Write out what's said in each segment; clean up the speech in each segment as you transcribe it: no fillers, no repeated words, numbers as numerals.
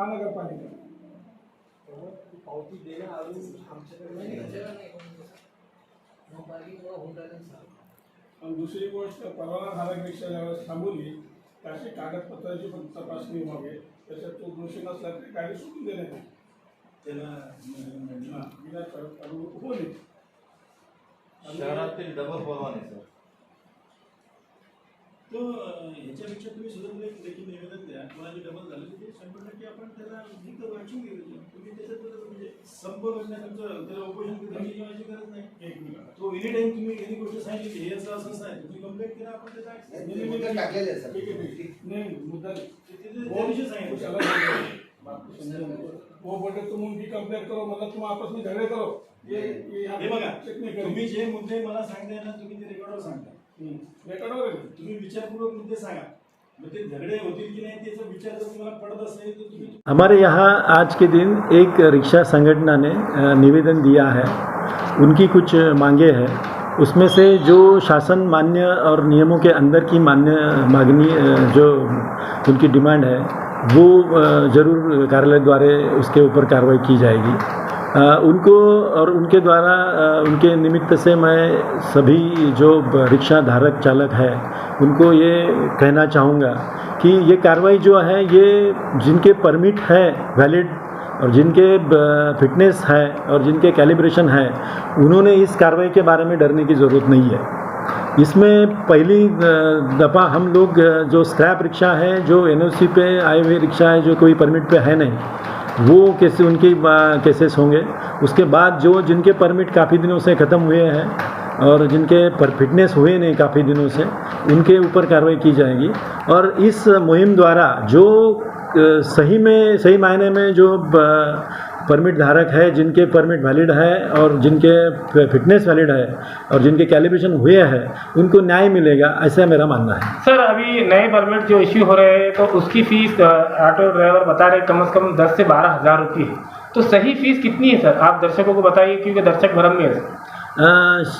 महानगरपालिका पावती देणं अजून आमच्याकडे आणि दुसरी गोष्ट परवानाधारक रिक्षा ज्यावेळेस थांबवली त्याची कागदपत्राची पण तपासणी व्हावी. त्याच्यात तो दोषी नसला तरी गाडी सोडून देण्यात येईल. त्याला हो नये. शहरातील डबल परवाने सर तो ह्याच्यापेक्षा तुम्ही सुद्धा देखील निवेदन द्या. कोणाची डबल झाली ते 100% आपण त्याला हे करू, ॲक्शन घेऊ. तुम्ही त्याच्यात म्हणजे संप करण्याचं त्याला उपोषण करण्याची गरज नाही. एक मिनिट. तो एनी टाइम तुम्ही एनी गोष्ट सांगितली की हे असं असं नाही, तुम्ही कंप्लेंट करा, आपण त्याचा ॲक्शन टाकलेले सर. ठीक आहे. नाही मुद्दा त्या दिवशी सांगितलं. वो बोलते तुम उनकी कंप्लेंट करो, मतलब तुम आपस में झगड़े करो. हे बघा, तुम्ही जे मुद्दे मला सांगताय ना, तुम्ही ते रेकॉर्डवर सांगता. रेकॉर्डवर तुम्ही विचारपूर्वक मुद्दे सांगा. मग ते झगडे होतील की नाही त्याचा विचार जर तुम्हाला पडत असेल तर तुम्ही. हमारे यहाँ आज के दिन एक रिक्शा संगठन ने निवेदन दिया है. उनकी कुछ मांगे हैं, उसमें से जो शासन मान्य और नियमों के अंदर की मांगनी जो उनकी डिमांड है वो ज़रूर कार्यालय द्वारा उसके ऊपर कार्रवाई की जाएगी. उनको और उनके द्वारा उनके निमित्त से मैं सभी जो रिक्शा धारक चालक है उनको ये कहना चाहूँगा कि ये कार्रवाई जो है ये जिनके परमिट है वैलिड और जिनके फिटनेस है और जिनके कैलिब्रेशन है उन्होंने इस कार्रवाई के बारे में डरने की ज़रूरत नहीं है. इसमें पहली दफ़ा हम लोग जो स्क्रैप रिक्शा है, जो एनओसी पे आए हुए रिक्शा है, जो कोई परमिट पे है नहीं, वो कैसे उनकी केसेस होंगे. उसके बाद जो जिनके परमिट काफ़ी दिनों से ख़त्म हुए हैं और जिनके फिटनेस हुए नहीं काफ़ी दिनों से, उनके ऊपर कार्रवाई की जाएगी. और इस मुहिम द्वारा जो सही मायने में जो परमिट धारक है, जिनके परमिट वैलिड है और जिनके फिटनेस वैलिड है और जिनके कैलिब्रेशन हुए हैं, उनको न्याय मिलेगा, ऐसा मेरा मानना है. सर अभी नए परमिट जो इश्यू हो रहे हैं तो उसकी फ़ीस ऑटो ड्राइवर बता रहे कम से कम 10 से 12 हज़ार रुपये है. तो सही फ़ीस कितनी है सर, आप दर्शकों को बताइए क्योंकि दर्शक भरम में है.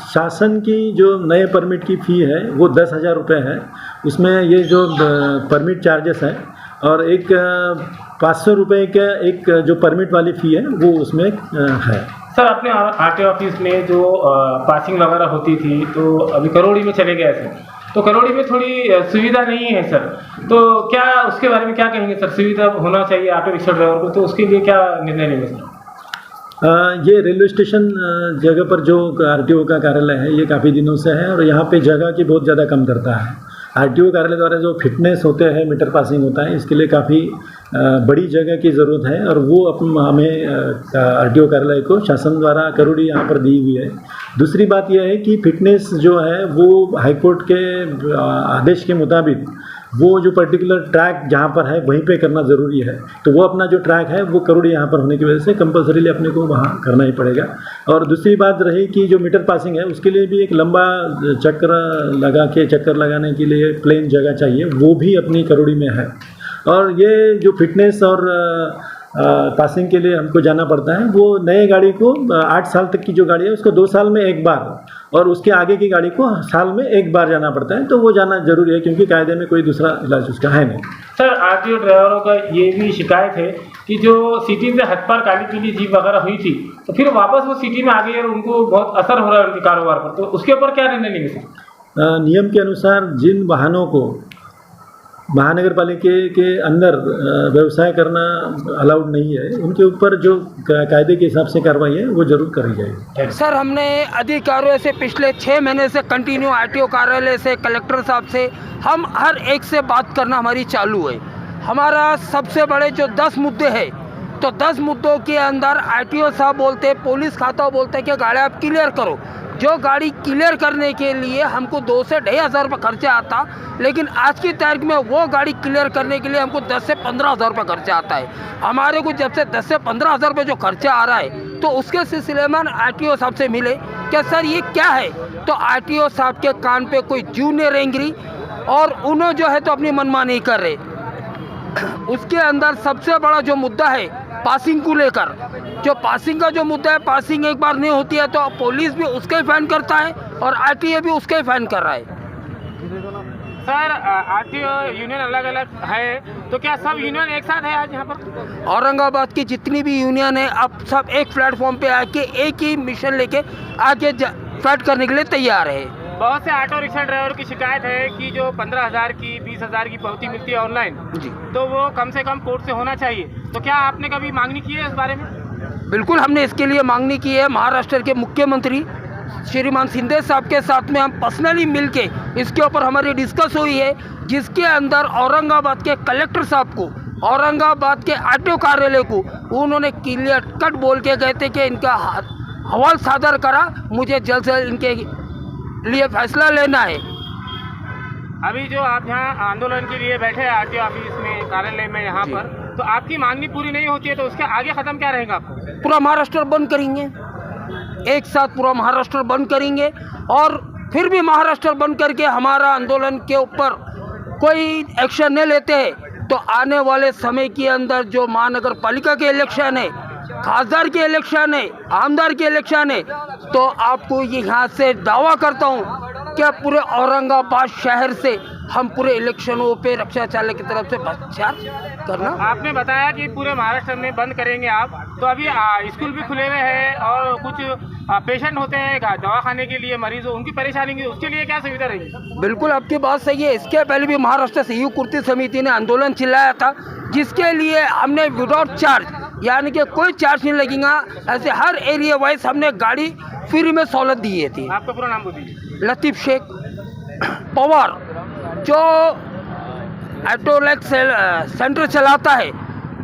शासन की जो नए परमिट की फ़ी है वो 10,000 रुपये है. उसमें ये जो परमिट चार्जेस हैं और एक 500 रुपये का एक जो परमिट वाली फ़ी है वो उसमें है. सर अपने आरटीओ ऑफिस में जो पासिंग वगैरह होती थी तो अभी करोड़ी में चले गए सर, तो करोड़ी में थोड़ी सुविधा नहीं है सर, तो क्या उसके बारे में क्या कहेंगे सर. सुविधा होना चाहिए ऑटो रिक्शा ड्राइवर को, तो उसके लिए क्या निर्णय लेंगे सर. ये रेलवे स्टेशन जगह पर जो आरटीओ का कार्यालय है ये काफ़ी दिनों से है और यहाँ पे जगह की बहुत ज़्यादा कमतरता है. आरटीओ कार्यालय द्वारा जो फिटनेस होते हैं, मीटर पासिंग होता है, इसके लिए काफ़ी बड़ी जगह की ज़रूरत है और वो हमें आरटीओ कार्यालय को शासन द्वारा करोड़ी यहाँ पर दी हुई है. दूसरी बात यह है कि फिटनेस जो है वो हाईकोर्ट के आदेश के मुताबिक वो जो पर्टिकुलर ट्रैक जहाँ पर है वहीं पे करना ज़रूरी है. तो वो अपना जो ट्रैक है वो करोड़ी यहाँ पर होने की वजह से कंपलसरीली अपने को वहाँ करना ही पड़ेगा. और दूसरी बात रही कि जो मीटर पासिंग है उसके लिए भी एक लंबा चक्कर लगाने के लिए प्लेन जगह चाहिए, वो भी अपनी करोड़ी में है. और ये जो फिटनेस और पासिंग के लिए हमको जाना पड़ता है, वो नए गाड़ी को 8 साल तक की जो गाड़ी है उसको 2 साल में एक बार और उसके आगे की गाड़ी को साल में एक बार जाना पड़ता है. तो वो जाना जरूरी है क्योंकि कायदे में कोई दूसरा इलाज उसका है नहीं. सर आरटीओ ड्राइवरों का ये भी शिकायत है कि जो सिटी से हद पार काली पीली जीप वगैरह हुई थी तो फिर वापस वो सिटी में आ गई और उनको बहुत असर हो रहा है उनके कारोबार पर, तो उसके ऊपर क्या निर्णय लेंगे सर. नियम के अनुसार जिन वाहनों को महानगर पालिका के अंदर व्यवसाय करना अलाउड नहीं है उनके ऊपर जो कायदे के हिसाब से कार्रवाई है वो जरूर करी जाएगी. सर हमने अधिकारियों से पिछले 6 महीने से कंटिन्यू आरटीओ कार्यालय से, कलेक्टर साहब से, हम हर एक से बात करना हमारी चालू है. हमारा सबसे बड़े जो 10 मुद्दे हैं तो 10 मुद्दों के अंदर आरटीओ साहब बोलते, पुलिस खाता बोलते कि गाड़ी आप क्लियर करो. जो गाड़ी क्लियर करने के लिए हमको 2 से 2,500 रुपये खर्चा आता, लेकिन आज की तारीख में वो गाड़ी क्लियर करने के लिए हमको 10 से 15,000 रुपये खर्चा आता है. हमारे को जब से 10 से 15,000 रुपये जो खर्चा आ रहा है तो उसके सिलसिले में आरटीओ साहब से मिले क्या सर ये क्या है, तो आरटीओ साहब के कान पे कोई जू नहीं रेंगरी और उन्होंने जो है तो अपनी मनमानी कर रहे. उसके अंदर सबसे बड़ा जो मुद्दा है पासिंग को लेकर, जो पासिंग का जो मुद्दा है, पासिंग एक बार नहीं होती है तो पुलिस भी उसका ही फाइन करता है और आरटीओ भी उसका ही फाइन कर रहा है. सर आरटीओ यूनियन अलग अलग है, तो क्या सब यूनियन एक साथ है आज यहाँ पर? औरंगाबाद की जितनी भी यूनियन है अब सब एक प्लेटफॉर्म पे आके एक ही मिशन लेके आगे फाइट करने के लिए तैयार है। बहुत से ऑटो रिक्शा ड्राइवर की शिकायत है कि जो 15,000 की 20,000 की पावती मिलती है ऑनलाइन, जी तो वो कम से कम कोर्ट से होना चाहिए। तो क्या आपने कभी मांगनी की है इस बारे में? बिल्कुल, हमने इसके लिए मांगनी की है। महाराष्ट्र के मुख्यमंत्री श्रीमान शिंदे साहब के साथ में हम पर्सनली मिलके इसके ऊपर हमारी डिस्कस हुई है, जिसके अंदर औरंगाबाद के कलेक्टर साहब को, औरंगाबाद के आरटीओ कार्यालय को उन्होंने क्लियर कट बोल के गए थे कि इनका हवाल सादर करा, मुझे जल्द से जल्द इनके लिए फैसला लेना है। अभी जो आप यहाँ आंदोलन के लिए बैठे हैं आरटीओ ऑफिस में, कार्यालय में यहाँ जी। पर, तो आपकी मांगनी पूरी नहीं होती है तो उसके आगे खत्म क्या रहेगा आपको? पूरा महाराष्ट्र बंद करेंगे, एक साथ पूरा महाराष्ट्र बंद करेंगे। और फिर भी महाराष्ट्र बंद करके हमारा आंदोलन के ऊपर कोई एक्शन नहीं लेते हैं तो आने वाले समय के अंदर जो महानगर पालिका के इलेक्शन है, खासदार के इलेक्शन है, आमदार के इलेक्शन है, तो आपको यहाँ से दावा करता हूँ कि पूरे औरंगाबाद शहर से हम पूरे इलेक्शनों पे रक्षा चालक की तरफ से प्रचार करना। आपने बताया कि पूरे महाराष्ट्र में बंद करेंगे आप, तो अभी स्कूल भी खुले हुए हैं और कुछ पेशेंट होते हैं दवाखाने के लिए, मरीज उनकी परेशानी की, उसके लिए क्या सुविधा रहेगी? बिल्कुल आपकी बात सही है। इसके पहले भी महाराष्ट्र सहयोग कुर्ती समिति ने आंदोलन चिल्लाया था, जिसके लिए हमने विदाउट चार्ज, यानी कि कोई चार्ज नहीं लगेगा, ऐसे हर एरिया वाइज हमने गाड़ी फ्री में सहूलत दी थी। आपका पूरा नाम बोलिए। लतीफ शेख पवार, जो ऑटोलेक्स सेंटर चलाता है,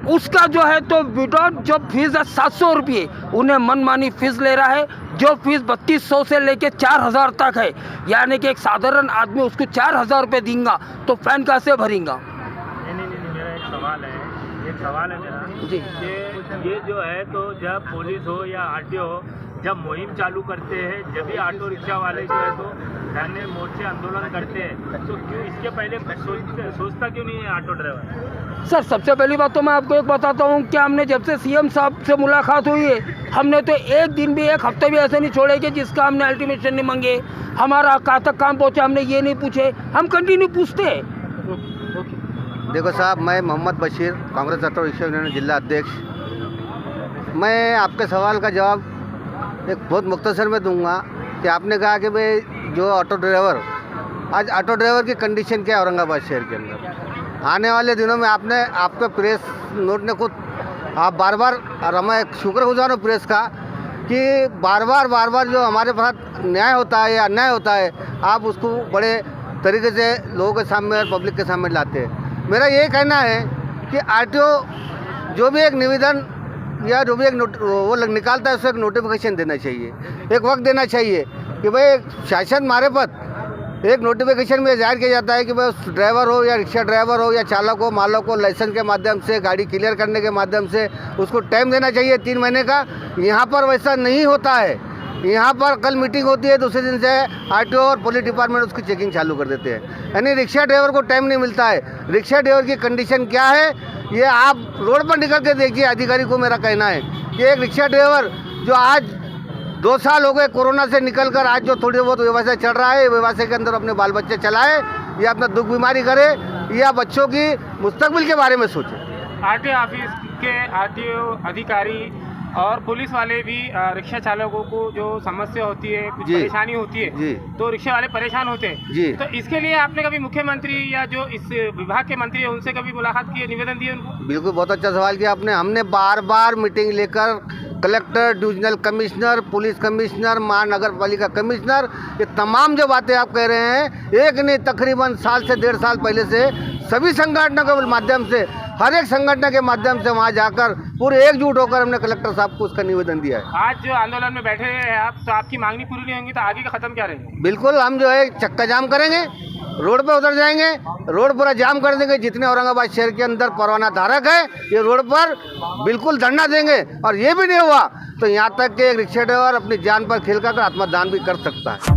उसका जो है तो विदाउट जो फीस है 700 रुपये, उन्हें मनमानी फीस ले रहा है, जो फीस 3200 से लेके 4000 तक है। यानी कि एक साधारण आदमी उसको 4000 रुपये देंगे तो फैन कैसे भरेगा? नहीं, मेरा एक सवाल है मेरा जी। कि ये जो है तो जब पुलिस हो या आरटीओ हो, जब मुहिम चालू करते हैं, जब भी ऑटो रिक्शा वाले जो है तो धरने मोर्चे आंदोलन करते हैं, तो क्यों इसके पहले सोचता क्यों नहीं है ऑटो ड्राइवर? सर, सबसे पहली बात तो मैं आपको एक बताता हूँ कि हमने जब से सीएम साहब से मुलाकात हुई है, हमने तो एक दिन भी, एक हफ्ते भी ऐसे नहीं छोड़े कि जिसका हमने अल्टीमेशन नहीं मांगे, हमारा कहाँ तक काम पहुँचा हमने ये नहीं पूछे, हम कंटिन्यू पूछते हैं। देखो साहब, मैं Mohammed Bashir, Congress auto rickshaw union जिला अध्यक्ष। मैं आपके सवाल का जवाब एक बहुत मुख्तसर में दूंगा कि आपने कहा कि भाई जो ऑटो ड्राइवर, आज ऑटो ड्राइवर की कंडीशन क्या है औरंगाबाद शहर के अंदर? आने वाले दिनों में आपका प्रेस नोट ने खुद आप बार बार, और मैं शुक्रगुजार हूँ प्रेस का कि बार बार जो हमारे साथ न्याय होता है या अन्याय होता है, आप उसको बड़े तरीके से लोगों के सामने और पब्लिक के सामने लाते हैं। मेरा ये कहना है कि आरटीओ जो भी एक निवेदन या जो भी एक वो निकालता है, उसको एक नोटिफिकेशन देना चाहिए, एक वक्त देना चाहिए कि भाई शासन मार्फत एक नोटिफिकेशन में जाहिर किया जाता है कि भाई उस ड्राइवर हो या रिक्शा ड्राइवर हो या चालक हो, मालक को लाइसेंस के माध्यम से, गाड़ी क्लियर करने के माध्यम से उसको टाइम देना चाहिए 3 महीने का। यहाँ पर वैसा नहीं होता है। यहाँ पर कल मीटिंग होती है, दूसरे दिन से आरटीओ और पुलिस डिपार्टमेंट उसकी चेकिंग चालू कर देते हैं। यानी रिक्शा ड्राइवर को टाइम नहीं मिलता है। रिक्शा ड्राइवर की कंडीशन क्या है, ये आप रोड पर निकल के देखिए। अधिकारी को मेरा कहना है कि एक रिक्शा ड्राइवर जो आज 2 साल हो गए कोरोना से निकलकर आज जो थोड़ी बहुत व्यवसाय चल रहा है, व्यवसाय के अंदर अपने बाल बच्चे चलाए या अपना दुख बीमारी करे या बच्चों की मुस्तकबिल के बारे में सोचे। आरटीओ ऑफिस के आरटीओ अधिकारी और पुलिस वाले भी रिक्शा चालकों को जो समस्या होती है, कुछ परेशानी होती है, तो रिक्शा वाले परेशान होते हैं। तो इसके लिए आपने कभी मुख्यमंत्री या जो इस विभाग के मंत्री है उनसे कभी मुलाकात की, निवेदन दिए उनको? बिल्कुल, बहुत अच्छा सवाल किया आपने। हमने बार मीटिंग लेकर collector, divisional commissioner, police commissioner, महानगर पालिका कमिश्नर, ये तमाम जो बातें आप कह रहे हैं, एक नहीं तकरीबन साल से 1.5 साल पहले से सभी संगठनों के माध्यम से, हर एक संगठन के माध्यम से वहाँ जाकर पूरे एकजुट होकर हमने कलेक्टर साहब को उसका निवेदन दिया है। आज जो आंदोलन में बैठे हैं आप, तो आपकी मांगनी पूरी नहीं होंगी तो आगे का खत्म क्या रहेगा? बिल्कुल, हम जो है चक्का जाम करेंगे, रोड पे उतर जाएंगे, रोड पूरा जाम कर देंगे। जितने औरंगाबाद शहर के अंदर परवाना धारक है, ये रोड पर बिल्कुल धरना देंगे। और ये भी नहीं हुआ तो यहाँ तक कि एक रिक्शा ड्राइवर अपनी जान पर खेल कर आत्मदान भी कर सकता है।